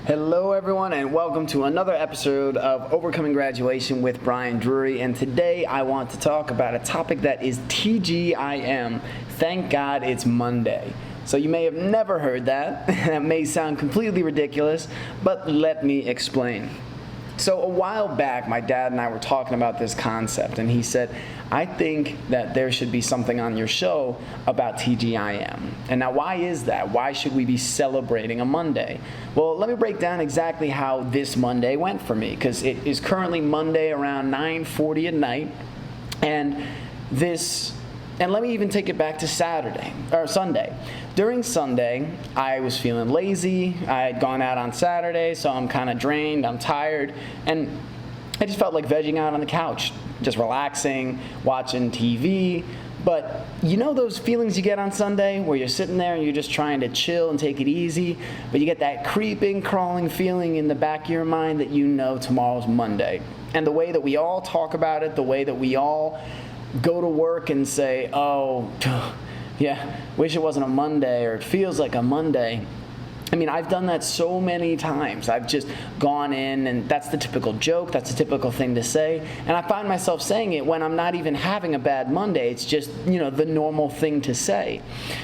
Hello everyone and welcome to another episode of Overcoming Graduation with Brian Drury, and today I want to talk about a topic that is TGIM. Thank God it's Monday. So you may have never heard that. That may sound completely ridiculous, but let me explain. So a while back, my dad and I were talking about this concept, and he said, I think that there should be something on your show about TGIM. And now why is that? Why should we be celebrating a Monday? Well, let me break down exactly how this Monday went for me, because it is currently Monday around 9:40 at night, and let me even take it back to Sunday. During Sunday, I was feeling lazy. I had gone out on Saturday, so I'm kind of drained, I'm tired, and I just felt like vegging out on the couch, just relaxing, watching TV. But you know those feelings you get on Sunday where you're sitting there and you're just trying to chill and take it easy, but you get that creeping, crawling feeling in the back of your mind that you know tomorrow's Monday. And the way that we all talk about it, the way that we all go to work and say, oh, yeah, wish it wasn't a Monday, or it feels like a Monday. I mean, I've done that so many times. I've just gone in, and that's the typical joke, that's the typical thing to say, and I find myself saying it when I'm not even having a bad Monday. It's just, the normal thing to say.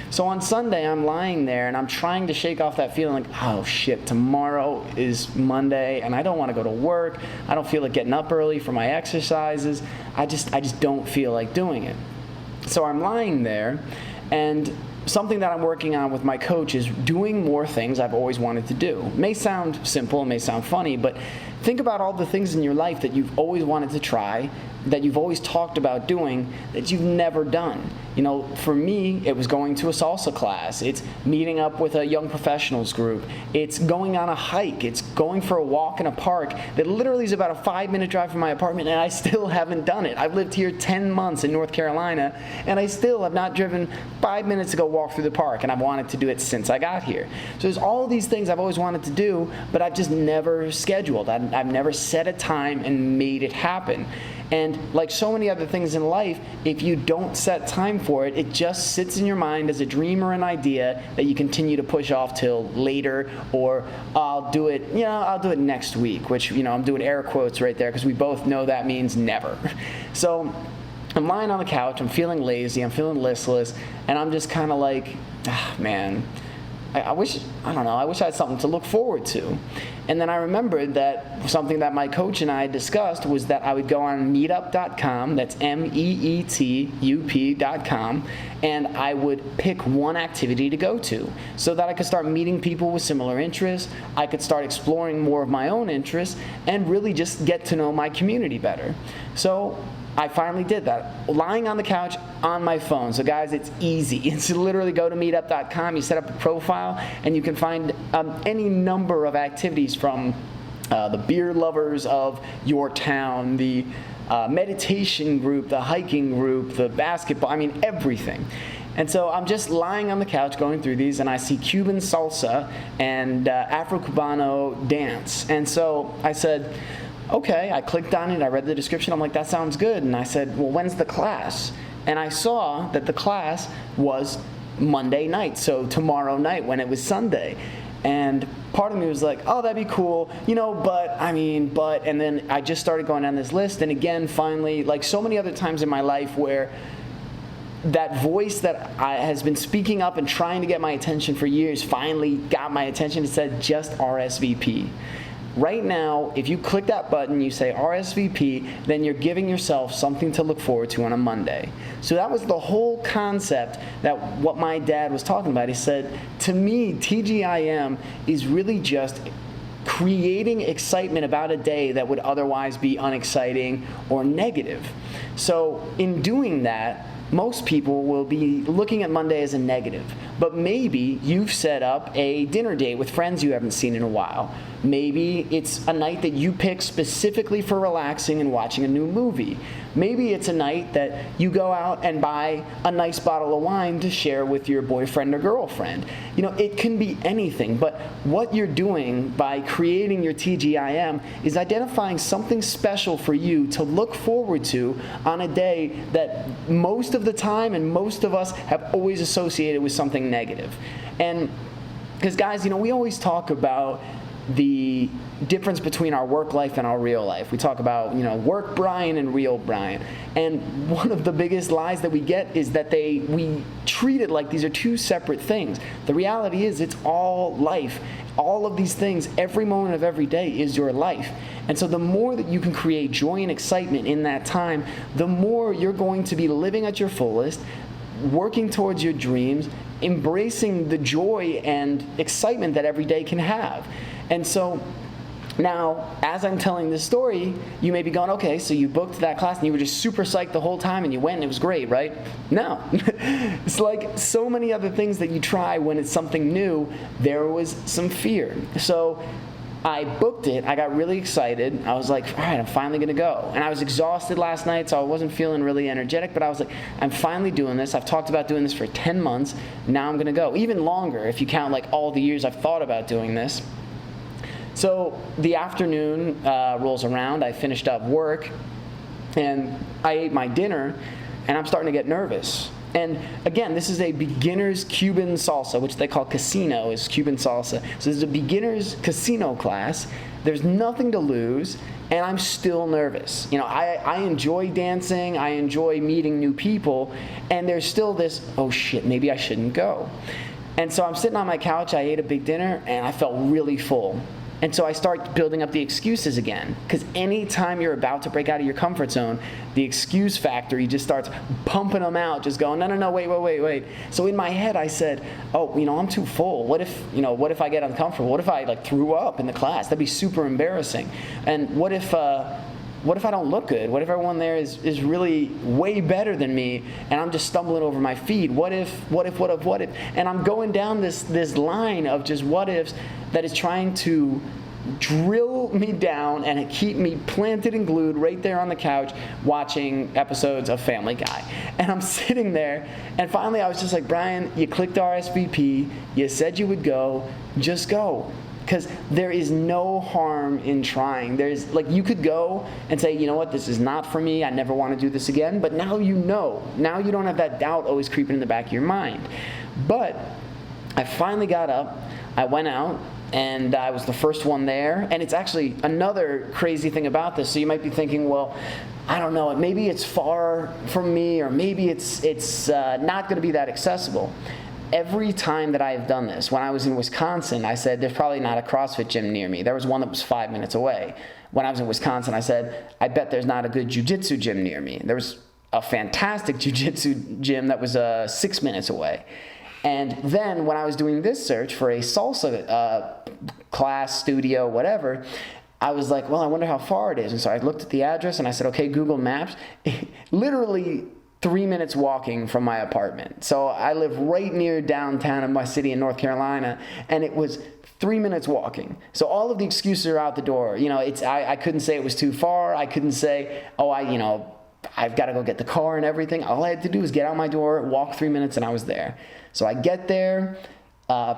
So on Sunday, I'm lying there, and I'm trying to shake off that feeling like, oh shit, tomorrow is Monday, and I don't want to go to work. I don't feel like getting up early for my exercises. I just don't feel like doing it. So I'm lying there, and something that I'm working on with my coach is doing more things I've always wanted to do. It may sound simple, it may sound funny, but think about all the things in your life that you've always wanted to try, that you've always talked about doing, that you've never done. For me, it was going to a salsa class. It's meeting up with a young professionals group. It's going on a hike. It's going for a walk in a park that literally is about a 5-minute drive from my apartment, and I still haven't done it. I've lived here 10 months in North Carolina, and I still have not driven 5 minutes to go walk through the park, and I've wanted to do it since I got here. So there's all these things I've always wanted to do, but I've just never scheduled. I've never set a time and made it happen. And like so many other things in life, if you don't set time for it, it just sits in your mind as a dream or an idea that you continue to push off till later, or I'll do it next week, which, I'm doing air quotes right there because we both know that means never. So I'm lying on the couch, I'm feeling lazy, I'm feeling listless, and I'm just kind of like, man, I wish I had something to look forward to. And then I remembered that something that my coach and I discussed was that I would go on meetup.com, that's meetup.com, and I would pick one activity to go to so that I could start meeting people with similar interests. I could start exploring more of my own interests and really just get to know my community better. So I finally did that, lying on the couch on my phone. So guys, it's easy. It's literally go to meetup.com, you set up a profile, and you can find any number of activities from the beer lovers of your town, the meditation group, the hiking group, the basketball, everything. And so I'm just lying on the couch going through these, and I see Cuban salsa and Afro-Cubano dance. And so I said, okay, I clicked on it, I read the description, I'm like, that sounds good. And I said, well, when's the class? And I saw that the class was Monday night, so tomorrow night when it was Sunday. And part of me was like, oh, that'd be cool, but, and then I just started going down this list, and again, finally, like so many other times in my life where that voice that has been speaking up and trying to get my attention for years finally got my attention and said, just RSVP. Right now, if you click that button, you say RSVP, then you're giving yourself something to look forward to on a Monday. So that was the whole concept that what my dad was talking about. He said, to me, TGIM is really just creating excitement about a day that would otherwise be unexciting or negative. So in doing that, most people will be looking at Monday as a negative, but maybe you've set up a dinner date with friends you haven't seen in a while. Maybe it's a night that you pick specifically for relaxing and watching a new movie. Maybe it's a night that you go out and buy a nice bottle of wine to share with your boyfriend or girlfriend. It can be anything, but what you're doing by creating your TGIM is identifying something special for you to look forward to on a day that most of the time and most of us have always associated with something negative. And because guys, we always talk about the difference between our work life and our real life. We talk about, work Brian and real Brian. And one of the biggest lies that we get is that we treat it like these are two separate things. The reality is it's all life. All of these things, every moment of every day is your life. And so the more that you can create joy and excitement in that time, the more you're going to be living at your fullest, working towards your dreams, embracing the joy and excitement that every day can have. And so now, as I'm telling this story, you may be going, okay, so you booked that class and you were just super psyched the whole time and you went and it was great, right? No. It's like so many other things that you try when it's something new, there was some fear. So I booked it. I got really excited. I was like, all right, I'm finally going to go. And I was exhausted last night, so I wasn't feeling really energetic, but I was like, I'm finally doing this. I've talked about doing this for 10 months. Now I'm going to go. Even longer if you count like all the years I've thought about doing this. So the afternoon rolls around. I finished up work, and I ate my dinner, and I'm starting to get nervous. And again, this is a beginner's Cuban salsa, which they call casino, is Cuban salsa. So this is a beginner's casino class. There's nothing to lose, and I'm still nervous. I enjoy dancing. I enjoy meeting new people, and there's still this, oh shit, maybe I shouldn't go. And so I'm sitting on my couch. I ate a big dinner, and I felt really full. And so I start building up the excuses again, because anytime you're about to break out of your comfort zone, the excuse factory just starts pumping them out, just going, no, wait. So in my head I said, I'm too full. What if I get uncomfortable? What if I threw up in the class? That'd be super embarrassing. And what if I don't look good? What if everyone there is really way better than me and I'm just stumbling over my feet? What if? And I'm going down this line of just what ifs that is trying to drill me down and keep me planted and glued right there on the couch watching episodes of Family Guy. And I'm sitting there, and finally I was just like, Brian, you clicked RSVP, you said you would go, just go. Because there is no harm in trying. You could go and say, you know what, this is not for me, I never want to do this again, but now you know. Now you don't have that doubt always creeping in the back of your mind. But I finally got up, I went out, and I was the first one there. And it's actually another crazy thing about this. So you might be thinking, well, I don't know, maybe it's far from me, or maybe it's not going to be that accessible. Every time that I have done this, when I was in Wisconsin, I said, there's probably not a CrossFit gym near me. There was one that was 5 minutes away. When I was in Wisconsin, I said, I bet there's not a good jiu-jitsu gym near me. There was a fantastic jiu-jitsu gym that was 6 minutes away. And then when I was doing this search for a salsa class, studio, whatever, I was like, well, I wonder how far it is. And so I looked at the address and I said, okay, Google Maps. Literally 3 minutes walking from my apartment. So I live right near downtown in my city in North Carolina, and it was 3 minutes walking. So all of the excuses are out the door. I couldn't say it was too far. I couldn't say, I've got to go get the car and everything. All I had to do was get out my door, walk 3 minutes, and I was there. So I get there.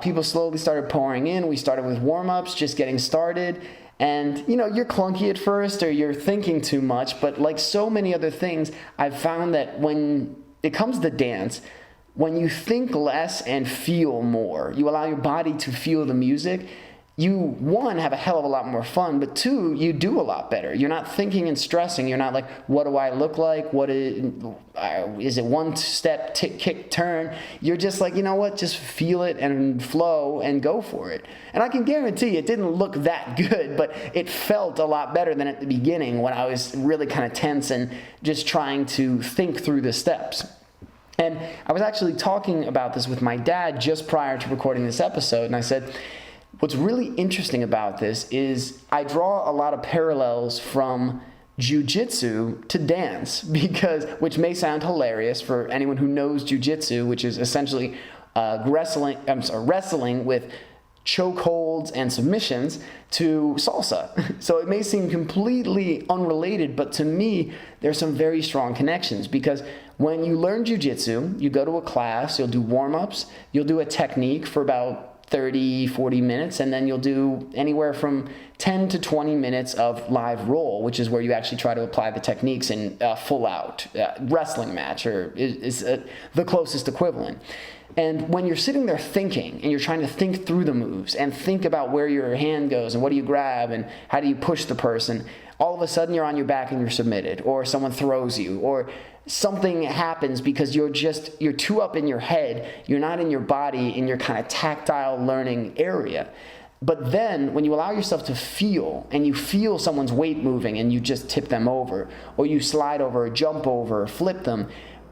People slowly started pouring in. We started with warm-ups, just getting started. And, you're clunky at first, or you're thinking too much. But like so many other things, I've found that when it comes to dance, when you think less and feel more, you allow your body to feel the music, you, one, have a hell of a lot more fun, but two, you do a lot better. You're not thinking and stressing. You're not like, what do I look like? What is it one step, tick, kick, turn? You're just like, you know what? Just feel it and flow and go for it. And I can guarantee you, it didn't look that good, but it felt a lot better than at the beginning when I was really kind of tense and just trying to think through the steps. And I was actually talking about this with my dad just prior to recording this episode, and I said, what's really interesting about this is I draw a lot of parallels from jiu-jitsu to dance, which may sound hilarious for anyone who knows jiu-jitsu, which is essentially wrestling with chokeholds and submissions, to salsa. So it may seem completely unrelated, but to me, there's some very strong connections, because when you learn jiu-jitsu, you go to a class, you'll do warm-ups, you'll do a technique for about 30, 40 minutes, and then you'll do anywhere from 10 to 20 minutes of live roll, which is where you actually try to apply the techniques in a full-out wrestling match, or is the closest equivalent. And when you're sitting there thinking and you're trying to think through the moves and think about where your hand goes and what do you grab and how do you push the person, all of a sudden you're on your back and you're submitted, or someone throws you, or something happens because you're too up in your head. You're not in your body in your kind of tactile learning area. But then when you allow yourself to feel, and you feel someone's weight moving and you just tip them over, or you slide over or jump over or flip them,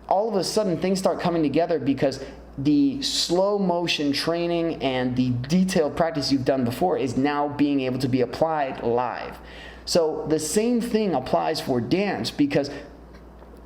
all of a sudden things start coming together because the slow motion training and the detailed practice you've done before is now being able to be applied live. So the same thing applies for dance, because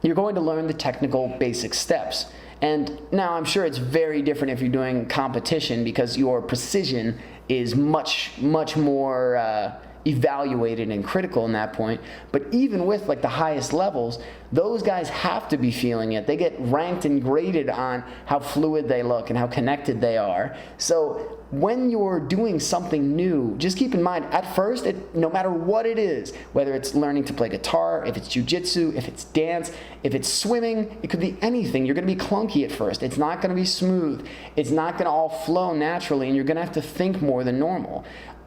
you're going to learn the technical basic steps. And now I'm sure it's very different if you're doing competition, because your precision is much more evaluated and critical in that point. But even with like the highest levels, those guys have to be feeling it. They get ranked and graded on how fluid they look and how connected they are. So when you're doing something new, just keep in mind, at first, no matter what it is, whether it's learning to play guitar, if it's jujitsu, if it's dance, if it's swimming, it could be anything. You're going to be clunky at first. It's not going to be smooth. It's not going to all flow naturally, and you're going to have to think more than normal.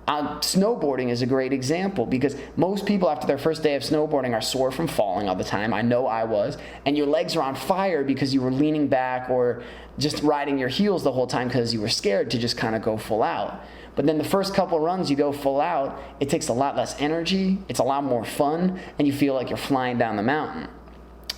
Snowboarding is a great example, because most people after their first day of snowboarding are sore from falling all the time. I know I was. And your legs are on fire because you were leaning back or just riding your heels the whole time because you were scared to just kind of go full out. But then the first couple runs you go full out, it takes a lot less energy, it's a lot more fun, and you feel like you're flying down the mountain.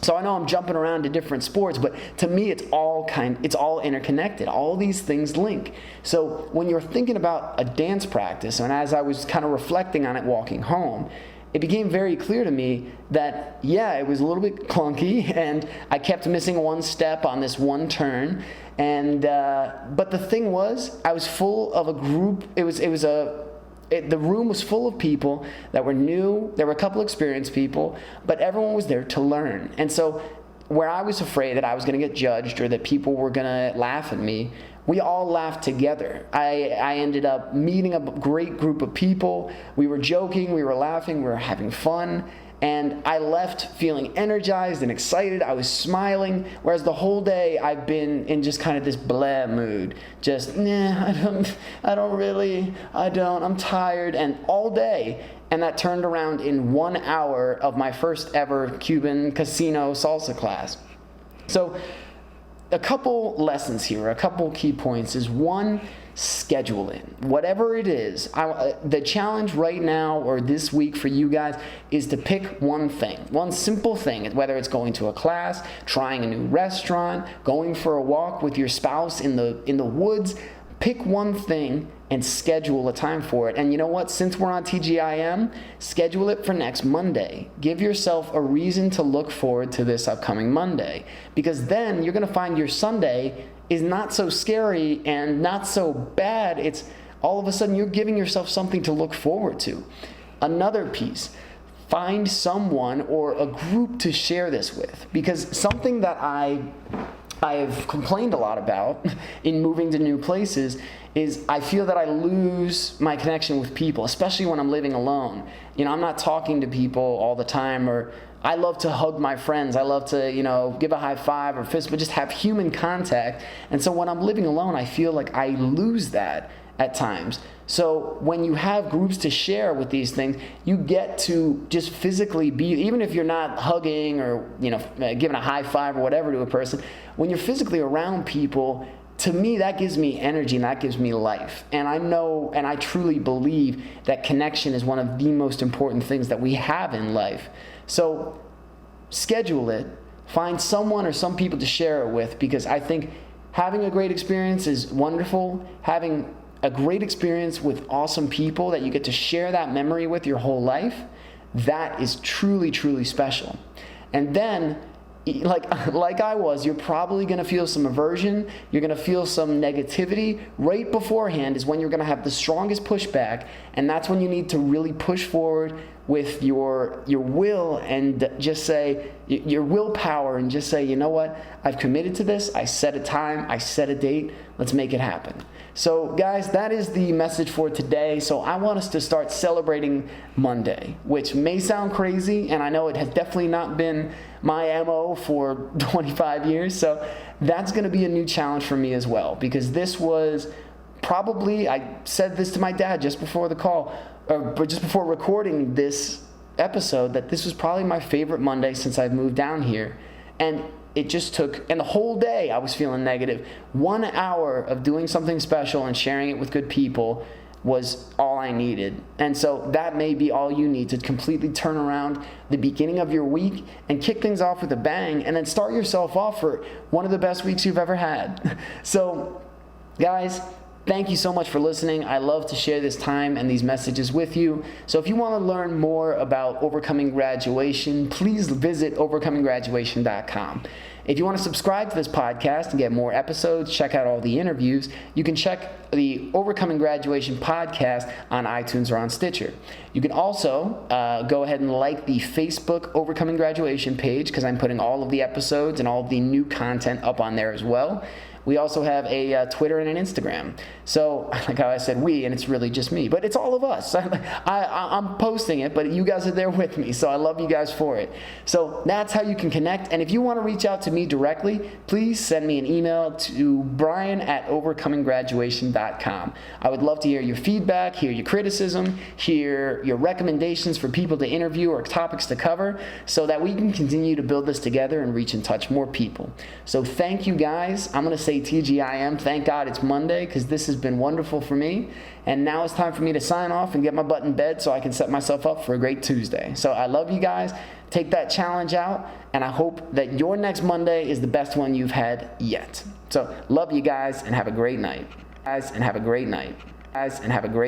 So I know I'm jumping around to different sports, but to me it's all interconnected. All these things link. So when you're thinking about a dance practice, and as I was kind of reflecting on it walking home, it became very clear to me that, yeah, it was a little bit clunky, and I kept missing one step on this one turn. And but the thing was, I was full of a group. The room was full of people that were new. There were a couple experienced people, but everyone was there to learn. And so where I was afraid that I was going to get judged or that people were going to laugh at me, we all laughed together. I ended up meeting a great group of people. We were joking, we were laughing, we were having fun. And I left feeling energized and excited. I was smiling, whereas the whole day I've been in just kind of this blah mood. Just, I'm tired, and all day. And that turned around in 1 hour of my first ever Cuban casino salsa class. So a couple lessons here, a couple key points is, one, schedule it. Whatever it is, the challenge right now or this week for you guys is to pick one thing, one simple thing, whether it's going to a class, trying a new restaurant, going for a walk with your spouse in the woods. Pick one thing and schedule a time for it. And you know what? Since we're on TGIM, schedule it for next Monday. Give yourself a reason to look forward to this upcoming Monday, because then you're going to find your Sunday is not so scary and not so bad. It's all of a sudden you're giving yourself something to look forward to. Another piece, find someone or a group to share this with, because something that I've complained a lot about in moving to new places is I feel that I lose my connection with people, especially when I'm living alone. I'm not talking to people all the time, or I love to hug my friends. I love to, give a high five or fist, but just have human contact. And so when I'm living alone, I feel like I lose that at times. So when you have groups to share with these things, you get to just physically be, even if you're not hugging or, giving a high five or whatever to a person, when you're physically around people, to me, that gives me energy and that gives me life. And I know, and I truly believe that connection is one of the most important things that we have in life. So schedule it, find someone or some people to share it with, because I think having a great experience is wonderful. Having a great experience with awesome people that you get to share that memory with your whole life, that is truly, truly special. And then, like I was, you're probably going to feel some aversion. You're going to feel some negativity. Right beforehand is when you're going to have the strongest pushback, and that's when you need to really push forward, with your will and just say, your willpower, and just say, you know what, I've committed to this, I set a time, I set a date, let's make it happen. So guys, that is the message for today. So I want us to start celebrating Monday, which may sound crazy, and I know it has definitely not been my MO for 25 years, so that's going to be a new challenge for me as well, because this was probably, I said this to my dad just before the call, or just before recording this episode, that this was probably my favorite Monday since I've moved down here. And it just took, and the whole day I was feeling negative. 1 hour of doing something special and sharing it with good people was all I needed. And so that may be all you need to completely turn around the beginning of your week and kick things off with a bang, and then start yourself off for one of the best weeks you've ever had. So guys, thank you so much for listening. I love to share this time and these messages with you. So if you want to learn more about Overcoming Graduation, please visit overcominggraduation.com. If you want to subscribe to this podcast and get more episodes, check out all the interviews, you can check the Overcoming Graduation podcast on iTunes or on Stitcher. You can also go ahead and like the Facebook Overcoming Graduation page, because I'm putting all of the episodes and all of the new content up on there as well. We also have a Twitter and an Instagram. So, like how I said we, and it's really just me, but it's all of us. I'm posting it, but you guys are there with me, so I love you guys for it. So that's how you can connect. And if you want to reach out to me directly, please send me an email to brian@overcominggraduation.com. I would love to hear your feedback, hear your criticism, hear your recommendations for people to interview or topics to cover, so that we can continue to build this together and reach and touch more people. So thank you guys. I'm going to say TGIM. Thank God it's Monday, because this has been wonderful for me. And now it's time for me to sign off and get my butt in bed so I can set myself up for a great Tuesday. So I love you guys. Take that challenge out, and I hope that your next Monday is the best one you've had yet. So love you guys, and have a great night. Guys, and have a great night. Guys, and have a great night.